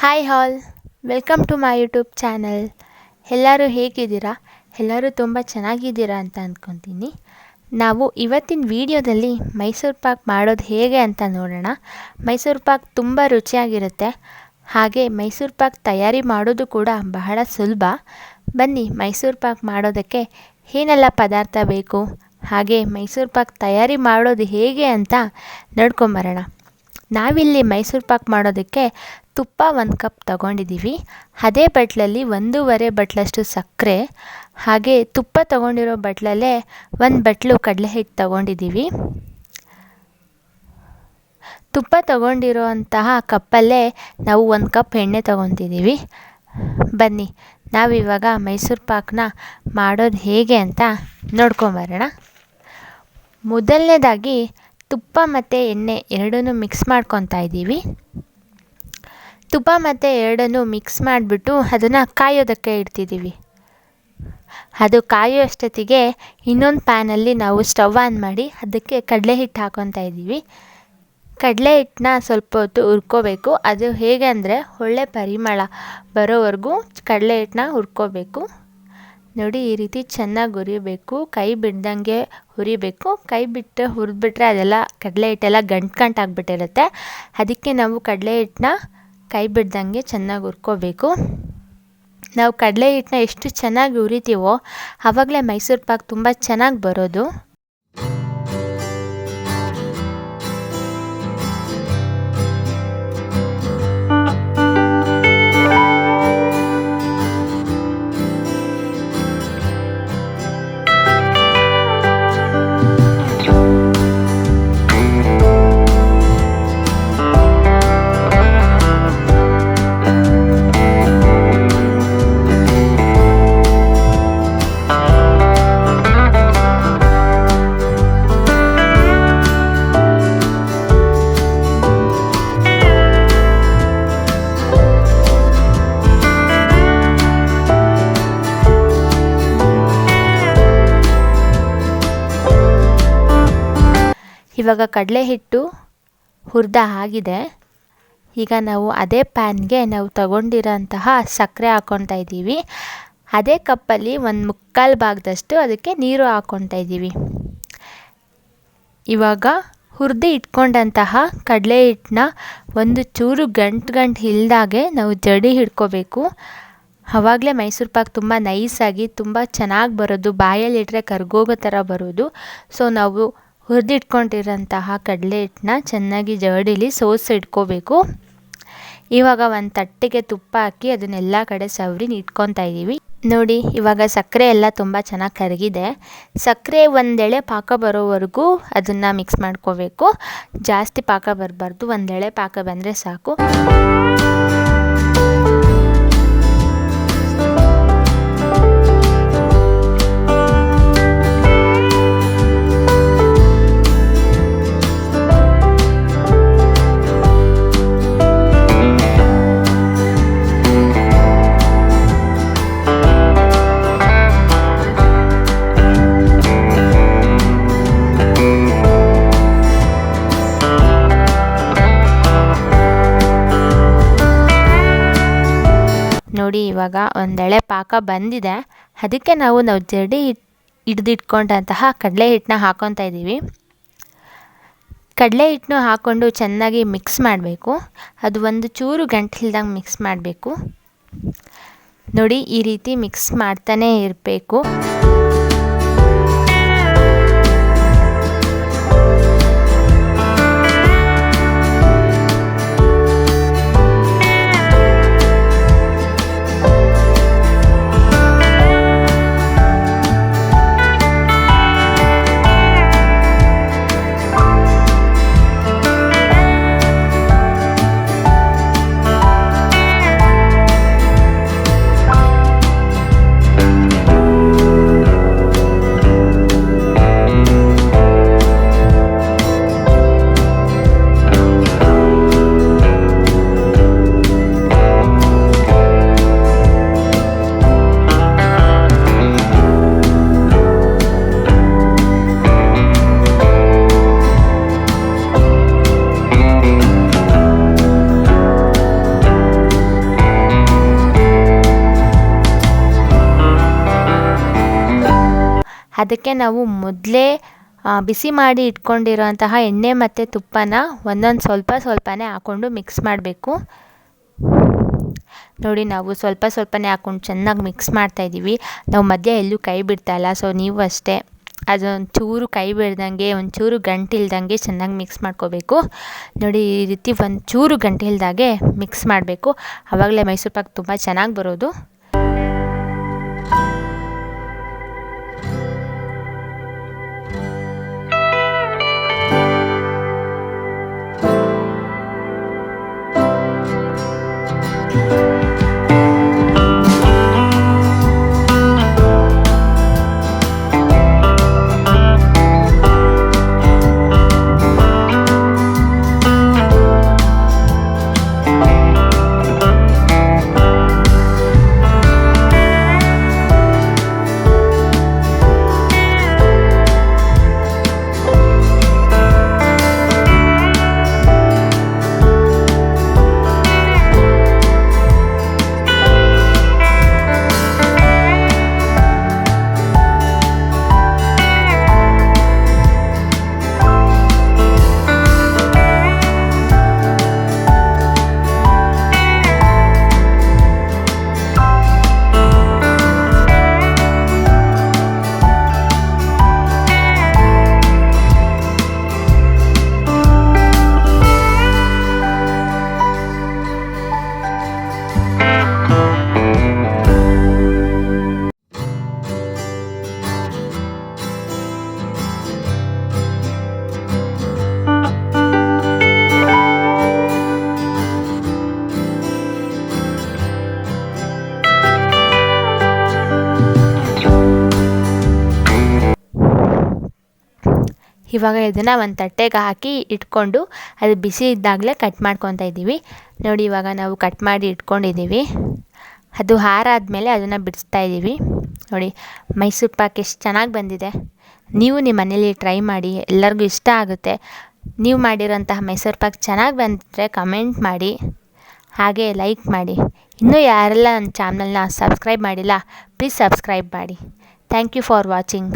Hi all, welcome to my YouTube channel. ಎಲ್ಲರೂ ಹೇಗಿದ್ದೀರಾ? ಎಲ್ಲರೂ ತುಂಬ ಚೆನ್ನಾಗಿದ್ದೀರಾ ಅಂತ ಅಂದ್ಕೊತೀನಿ. ನಾವು ಇವತ್ತಿನ ವಿಡಿಯೋದಲ್ಲಿ ಮೈಸೂರು ಪಾಕ್ ಮಾಡೋದು ಹೇಗೆ ಅಂತ ನೋಡೋಣ. ಮೈಸೂರು ಪಾಕ್ ತುಂಬ ರುಚಿಯಾಗಿರುತ್ತೆ. ಹಾಗೆ ಮೈಸೂರು ಪಾಕ್ ತಯಾರಿ ಮಾಡೋದು ಕೂಡ ಬಹಳ ಸುಲಭ. ಬನ್ನಿ, ಮೈಸೂರು ಪಾಕ್ ಮಾಡೋದಕ್ಕೆ ಏನೆಲ್ಲ ಪದಾರ್ಥ ಬೇಕು, ಹಾಗೆ ಮೈಸೂರು ಪಾಕ್ ತಯಾರಿ ಮಾಡೋದು ಹೇಗೆ ಅಂತ ನೋಡ್ಕೊಂಬರೋಣ. ನಾವಿಲ್ಲಿ ಮೈಸೂರು ಪಾಕ್ ಮಾಡೋದಕ್ಕೆ ತುಪ್ಪ 1 ಕಪ್ ತಗೊಂಡಿದ್ದೀವಿ. ಅದೇ ಬಟ್ಲಲ್ಲಿ 1.5 ಬಟ್ಲಷ್ಟು ಸಕ್ಕರೆ, ಹಾಗೆ ತುಪ್ಪ ತಗೊಂಡಿರೋ ಬಟ್ಲಲ್ಲೇ 1 ಬಟ್ಲು ಕಡಲೆ ಹಿಟ್ಟು ತಗೊಂಡಿದ್ದೀವಿ. ತುಪ್ಪ ತಗೊಂಡಿರೋ ಅಂತಹ ಕಪ್ಪಲ್ಲೇ ನಾವು 1 ಕಪ್ ಎಣ್ಣೆ ತಗೊತಿದ್ದೀವಿ. ಬನ್ನಿ, ನಾವಿವಾಗ ಮೈಸೂರು ಪಾಕನ್ನ ಮಾಡೋದು ಹೇಗೆ ಅಂತ ನೋಡ್ಕೊಂಬರೋಣ. ಮೊದಲನೇದಾಗಿ ತುಪ್ಪ ಮತ್ತು ಎಣ್ಣೆ ಎರಡನ್ನೂ ಮಿಕ್ಸ್ ಮಾಡ್ಕೊತಾ ಇದ್ದೀವಿ. ತುಪ್ಪ ಮತ್ತು ಎರಡನ್ನೂ ಮಿಕ್ಸ್ ಮಾಡಿಬಿಟ್ಟು ಅದನ್ನು ಕಾಯೋದಕ್ಕೆ ಇಡ್ತಿದ್ದೀವಿ. ಅದು ಕಾಯೋ ಅಷ್ಟೊತ್ತಿಗೆ ಇನ್ನೊಂದು ಪ್ಯಾನಲ್ಲಿ ನಾವು ಸ್ಟವ್ ಆನ್ ಮಾಡಿ ಅದಕ್ಕೆ ಕಡಲೆ ಹಿಟ್ಟು ಹಾಕ್ಕೊತಾ ಇದ್ದೀವಿ. ಕಡಲೆ ಹಿಟ್ಟನ್ನ ಸ್ವಲ್ಪ ಹೊತ್ತು ಹುರ್ಕೋಬೇಕು. ಅದು ಹೇಗೆ ಅಂದರೆ ಒಳ್ಳೆ ಪರಿಮಳ ಬರೋವರೆಗೂ ಕಡಲೆ ಹಿಟ್ಟನ್ನ ಹುರ್ಕೋಬೇಕು. ನೋಡಿ, ಈ ರೀತಿ ಚೆನ್ನಾಗಿ ಹುರಿಬೇಕು, ಕೈ ಬಿಡ್ದಂಗೆ ಹುರಿಬೇಕು. ಕೈ ಬಿಟ್ಟು ಹುರಿದ್ಬಿಟ್ರೆ ಅದೆಲ್ಲ ಕಡಲೆ ಹಿಟ್ಟೆಲ್ಲ ಗಂಟು ಆಗಿಬಿಟ್ಟಿರುತ್ತೆ. ಅದಕ್ಕೆ ನಾವು ಕಡಲೆ ಹಿಟ್ಟನ್ನ ಕೈ ಬಿಡ್ದಂಗೆ ಚೆನ್ನಾಗಿ ಹುರ್ಕೋಬೇಕು. ನಾವು ಕಡಲೆ ಹಿಟ್ಟನ್ನ ಎಷ್ಟು ಚೆನ್ನಾಗಿ ಹುರಿತೀವೋ ಆವಾಗಲೇ ಮೈಸೂರು ಪಾಕ್ ತುಂಬ ಚೆನ್ನಾಗಿ ಬರೋದು. ಇವಾಗ ಕಡಲೆ ಹಿಟ್ಟು ಹುರಿದ ಆಗಿದೆ. ಈಗ ನಾವು ಅದೇ ಪ್ಯಾನ್ಗೆ ನಾವು ತಗೊಂಡಿರೋಂತಹ ಸಕ್ಕರೆ ಹಾಕ್ಕೊತಾ ಇದ್ದೀವಿ. ಅದೇ ಕಪ್ಪಲ್ಲಿ 1/4 ಭಾಗದಷ್ಟು ಅದಕ್ಕೆ ನೀರು ಹಾಕ್ಕೊತಾ ಇದ್ದೀವಿ. ಇವಾಗ ಹುರಿದು ಇಟ್ಕೊಂಡಂತಹ ಕಡಲೆ ಹಿಟ್ಟನ್ನ ಒಂದು ಚೂರು ಗಂಟು ಇಲ್ದಾಗೆ ನಾವು ಜಡಿ ಹಿಡ್ಕೋಬೇಕು. ಆವಾಗಲೇ ಮೈಸೂರು ಪಾಕ್ ತುಂಬ ನೈಸಾಗಿ ತುಂಬ ಚೆನ್ನಾಗಿ ಬರೋದು, ಬಾಯಲ್ಲಿಟ್ಟರೆ ಕರ್ಗೋಗೋ ಥರ ಬರೋದು. ಸೊ ನಾವು ಹುರಿದಿಟ್ಕೊಂಡಿರೋಂತಹ ಕಡಲೆ ಹಿಟ್ಟನ್ನ ಚೆನ್ನಾಗಿ ಜಡಿಲಿ ಇಟ್ಕೋಬೇಕು. ಇವಾಗ ಒಂದು ತಟ್ಟೆಗೆ ತುಪ್ಪ ಹಾಕಿ ಅದನ್ನೆಲ್ಲ ಕಡೆ ಸವರಿ ಇಟ್ಕೊತಾ ಇದ್ದೀವಿ. ನೋಡಿ, ಇವಾಗ ಸಕ್ಕರೆ ಎಲ್ಲ ತುಂಬ ಚೆನ್ನಾಗಿ ಕರಗಿದೆ. ಸಕ್ಕರೆ ಒಂದೆಳೆ ಪಾಕ ಬರೋವರೆಗೂ ಅದನ್ನು ಮಿಕ್ಸ್ ಮಾಡ್ಕೋಬೇಕು. ಜಾಸ್ತಿ ಪಾಕ ಬರಬಾರ್ದು, ಒಂದೆಳೆ ಪಾಕ ಬಂದರೆ ಸಾಕು. ನೋಡಿ, ಇವಾಗ ಒಂದೆಳೆ ಪಾಕ ಬಂದಿದೆ. ಅದಕ್ಕೆ ನಾವು ಜಡಿ ಹಿಡಿದಿಟ್ಕೊಂಡಂತಹ ಕಡಲೆ ಹಿಟ್ಟನ್ನ ಹಾಕ್ಕೊತಾ ಇದ್ದೀವಿ. ಕಡಲೆ ಹಿಟ್ಟನ್ನು ಹಾಕ್ಕೊಂಡು ಚೆನ್ನಾಗಿ ಮಿಕ್ಸ್ ಮಾಡಬೇಕು. ಅದು ಒಂದು ಚೂರು ಗಂಟಿಲ್ದಂಗೆ ಮಿಕ್ಸ್ ಮಾಡಬೇಕು. ನೋಡಿ, ಈ ರೀತಿ ಮಿಕ್ಸ್ ಮಾಡ್ತಾನೇ ಇರಬೇಕು. ಅದಕ್ಕೆ ನಾವು ಮೊದಲೇ ಬಿಸಿ ಮಾಡಿ ಇಟ್ಕೊಂಡಿರೋಂತಹ ಎಣ್ಣೆ ಮತ್ತು ತುಪ್ಪನ ಒಂದೊಂದು ಸ್ವಲ್ಪನೇ ಹಾಕ್ಕೊಂಡು ಮಿಕ್ಸ್ ಮಾಡಬೇಕು. ನೋಡಿ, ನಾವು ಸ್ವಲ್ಪನೇ ಹಾಕ್ಕೊಂಡು ಚೆನ್ನಾಗಿ ಮಿಕ್ಸ್ ಮಾಡ್ತಾಯಿದ್ದೀವಿ. ನಾವು ಮಧ್ಯೆ ಎಲ್ಲೂ ಕೈ ಬಿಡ್ತಾಯಿಲ್ಲ. ಸೊ ನೀವು ಅಷ್ಟೇ ಅದೊಂಚೂರು ಕೈ ಬಿಡ್ದಂಗೆ, ಒಂಚೂರು ಗಂಟಿಲ್ದಂಗೆ ಚೆನ್ನಾಗಿ ಮಿಕ್ಸ್ ಮಾಡ್ಕೋಬೇಕು. ನೋಡಿ, ಈ ರೀತಿ ಒಂಚೂರು ಗಂಟಿಲ್ದಾಗೆ ಮಿಕ್ಸ್ ಮಾಡಬೇಕು. ಆವಾಗಲೇ ಮೈಸೂರು ಪಾಕ್ ತುಂಬ ಚೆನ್ನಾಗಿ ಬರೋದು. ಇವಾಗ ಇದನ್ನು ಒಂದು ತಟ್ಟೆಗೆ ಹಾಕಿ ಇಟ್ಕೊಂಡು ಅದು ಬಿಸಿ ಇದ್ದಾಗಲೇ ಕಟ್ ಮಾಡ್ಕೊತಾ ಇದ್ದೀವಿ. ನೋಡಿ, ಇವಾಗ ನಾವು ಕಟ್ ಮಾಡಿ ಇಟ್ಕೊಂಡಿದ್ದೀವಿ. ಅದು ಆರಾದ್ಮೇಲೆ ಅದನ್ನು ಬಿಡಿಸ್ತಾ ಇದ್ದೀವಿ. ನೋಡಿ, ಮೈಸೂರು ಪಾಕ್ ಎಷ್ಟು ಚೆನ್ನಾಗಿ ಬಂದಿದೆ. ನೀವು ನಿಮ್ಮ ಮನೇಲಿ ಟ್ರೈ ಮಾಡಿ, ಎಲ್ಲರಿಗೂ ಇಷ್ಟ ಆಗುತ್ತೆ. ನೀವು ಮಾಡಿರೋಂತಹ ಮೈಸೂರು ಪಾಕ್ ಚೆನ್ನಾಗಿ ಬಂದರೆ ಕಮೆಂಟ್ ಮಾಡಿ, ಹಾಗೆ ಲೈಕ್ ಮಾಡಿ. ಇನ್ನೂ ಯಾರೆಲ್ಲ ನನ್ನ ಚಾನಲ್ನ ಸಬ್ಸ್ಕ್ರೈಬ್ ಮಾಡಿಲ್ಲ, ಪ್ಲೀಸ್ ಸಬ್ಸ್ಕ್ರೈಬ್ ಮಾಡಿ. Thank you for watching.